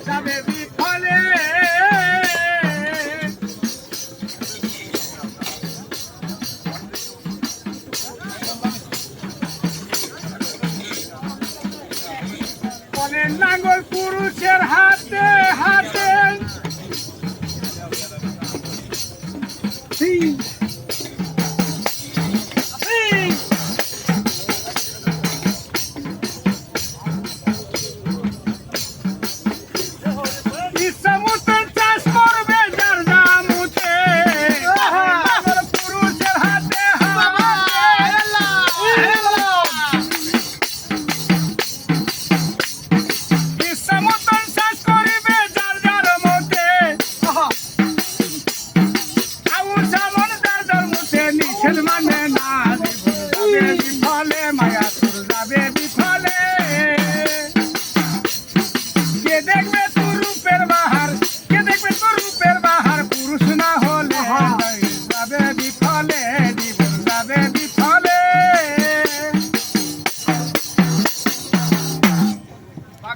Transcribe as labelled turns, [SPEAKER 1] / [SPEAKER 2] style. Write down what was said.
[SPEAKER 1] যাবে বিফলে বলে নাঙ্গল পুরুষের হাতে হাতে মানে না বিফলে মায়া তোর যাবে বিফলে কে দেখবে